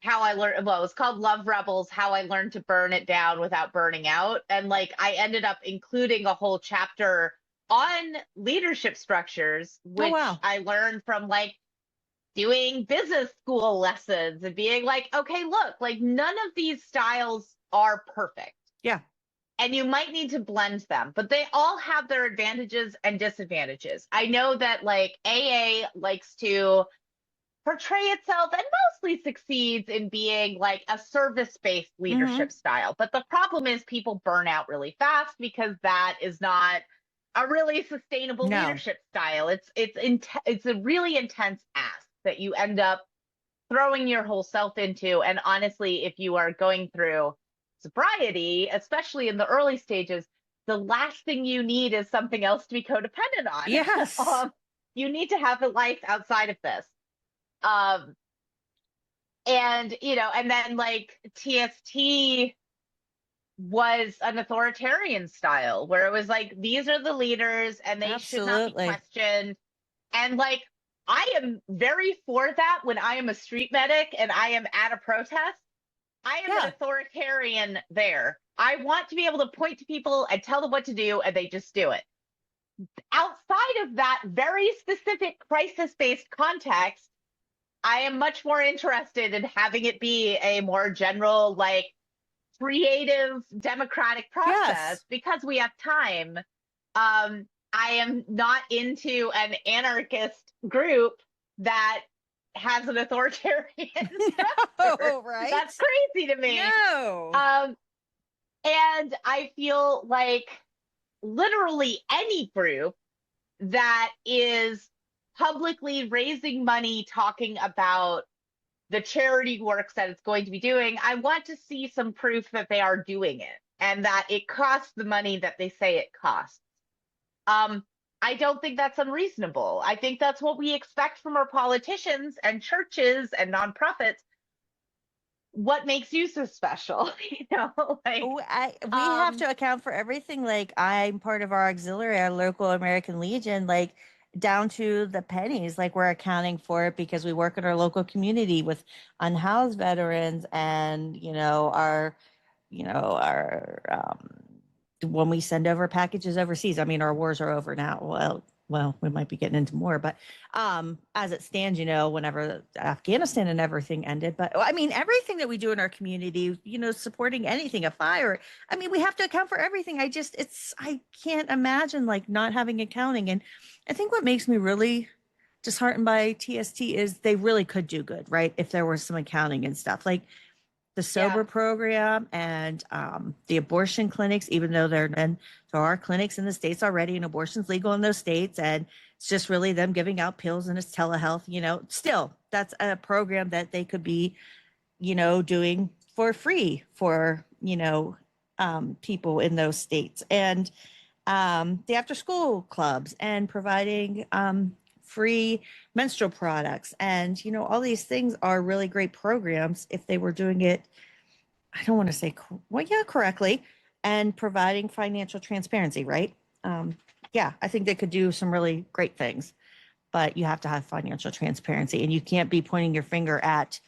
how I learned, well, it was called Love Rebels, How I Learned to Burn It Down Without Burning Out. And like, I ended up including a whole chapter on leadership structures, which I learned from like doing business school lessons and being like, okay, look, like none of these styles are perfect. Yeah. And you might need to blend them, but they all have their advantages and disadvantages. I know that like AA likes to portray itself and mostly succeeds in being like a service-based leadership style. But the problem is people burn out really fast because that is not a really sustainable leadership style. It's a really intense ask that you end up throwing your whole self into. And honestly, if you are going through sobriety, especially in the early stages, the last thing you need is something else to be codependent on. Yes. You need to have a life outside of this. And, you know, and then like TST was an authoritarian style where it was like, these are the leaders and they should not be questioned. And like, I am very for that when I am a street medic and I am at a protest. I am an authoritarian there. I want to be able to point to people and tell them what to do, and they just do it. Outside of that very specific crisis-based context, I am much more interested in having it be a more general, like, creative, democratic process because we have time. I am not into an anarchist group that has an authoritarian structure. Right? That's crazy to me. No. And I feel like literally any group that is publicly raising money, talking about the charity works that it's going to be doing, I want to see some proof that they are doing it and that it costs the money that they say it costs. I don't think that's unreasonable. I think that's what we expect from our politicians and churches and nonprofits. What makes you so special? You know, like we have to account for everything. Like, I'm part of our auxiliary, our local American Legion, like down to the pennies. Like, we're accounting for it because we work in our local community with unhoused veterans, and our when we send over packages overseas. I mean, our wars are over now. Well, we might be getting into more, but as it stands, whenever Afghanistan and everything ended, but I mean, everything that we do in our community, supporting anything, a fire, I mean, we have to account for everything. I can't imagine like not having accounting. And I think what makes me really disheartened by TST is they really could do good, right? If there was some accounting and stuff like the sober program and the abortion clinics, even though there are clinics in the states already and abortion's legal in those states, and it's just really them giving out pills and it's telehealth, still that's a program that they could be, doing for free for, people in those states, and the after school clubs and providing free menstrual products. And, all these things are really great programs if they were doing it, I don't want to say, correctly, and providing financial transparency, right? I think they could do some really great things, but you have to have financial transparency, and you can't be pointing your finger at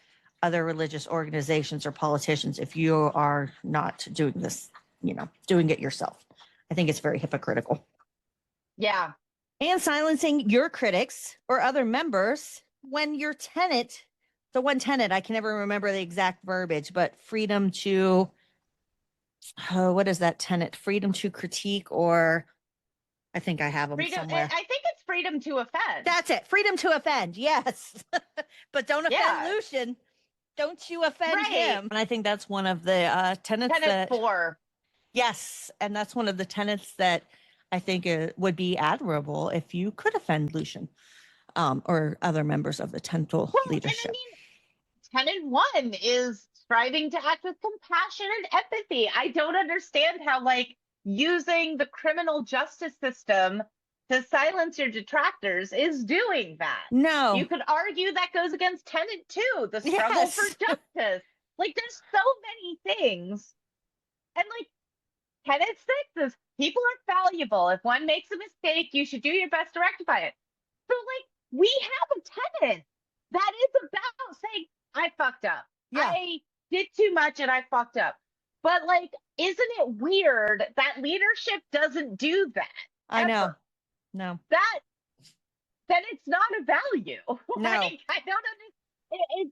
other religious organizations or politicians if you are not doing this, doing it yourself. I think it's very hypocritical. Yeah. And silencing your critics or other members when your tenet, the one tenet, I can never remember the exact verbiage, but freedom to, what is that tenet? Freedom to critique, or I think I have them somewhere. I think it's freedom to offend. That's it. Freedom to offend. Yes. But don't offend Lucian. Don't you offend him. And I think that's one of the tenets. Tenet 4. Yes. And that's one of the tenets that I think it would be admirable if you could offend Lucian or other members of the Tental leadership. And I mean, Tenet 1 is striving to act with compassion and empathy. I don't understand how, like, using the criminal justice system to silence your detractors is doing that. No. You could argue that goes against Tenet 2, the struggle for justice. Like, there's so many things. And, like, Tenet 6 is people are fallible. If one makes a mistake, you should do your best to rectify it. So, like, we have a tenet that is about saying, I fucked up. Yeah. I did too much and I fucked up. But, like, isn't it weird that leadership doesn't do that? I know. No. Then it's not a value. No. Like, I don't understand.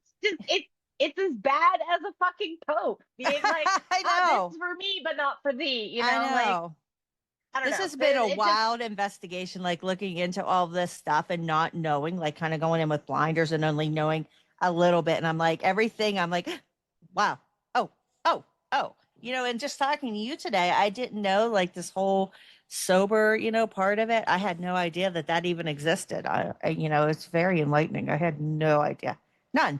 It's as bad as a fucking pope being like, I know. This is for me, but not for thee. I know. Like, I don't know. This has been a wild investigation, like looking into all this stuff and not knowing, like kind of going in with blinders and only knowing a little bit. And I'm like, everything, I'm like, wow. Oh, and just talking to you today, I didn't know like this whole sober, part of it. I had no idea that even existed. I it's very enlightening. I had no idea. None.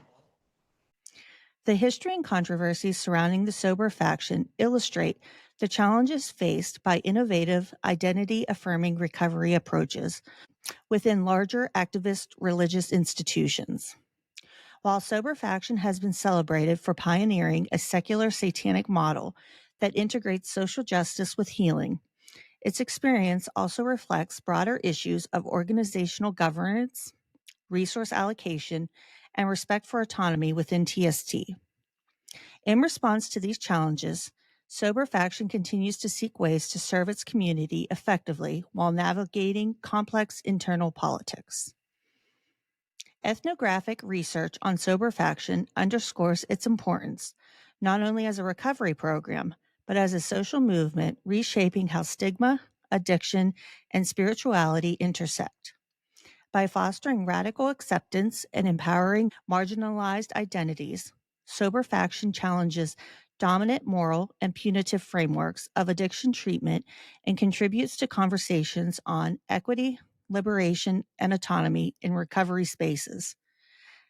The history and controversies surrounding the sober faction illustrate the challenges faced by innovative, identity-affirming recovery approaches within larger activist religious institutions. While Sober Faction has been celebrated for pioneering a secular satanic model that integrates social justice with healing, its experience also reflects broader issues of organizational governance, resource allocation, and respect for autonomy within TST. In response to these challenges, Sober Faction continues to seek ways to serve its community effectively while navigating complex internal politics. Ethnographic research on Sober Faction underscores its importance, not only as a recovery program, but as a social movement reshaping how stigma, addiction, and spirituality intersect. By fostering radical acceptance and empowering marginalized identities, Sober Faction challenges dominant moral and punitive frameworks of addiction treatment and contributes to conversations on equity, liberation, and autonomy in recovery spaces.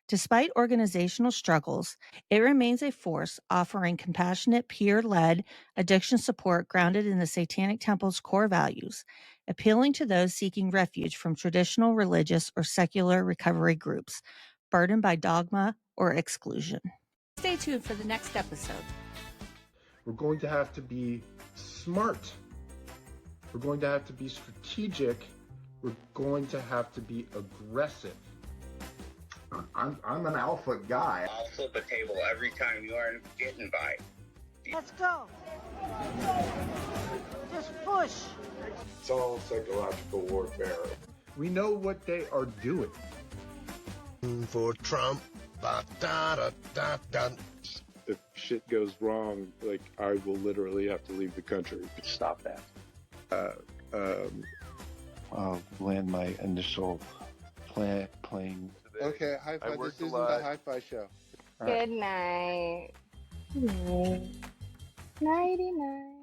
Despite organizational struggles, it remains a force offering compassionate, peer-led addiction support grounded in the Satanic Temple's core values, appealing to those seeking refuge from traditional religious or secular recovery groups, burdened by dogma or exclusion. Stay tuned for the next episode. We're going to have to be smart. We're going to have to be strategic. We're going to have to be aggressive. I'm an alpha guy. I'll flip a table every time you aren't getting by. Let's go. Just push. It's all psychological warfare. We know what they are doing. For Trump. If shit goes wrong, like, I will literally have to leave the country. Stop that. I'll land my initial plane. Okay, high five. This isn't the high five show. Good night. Nighty night.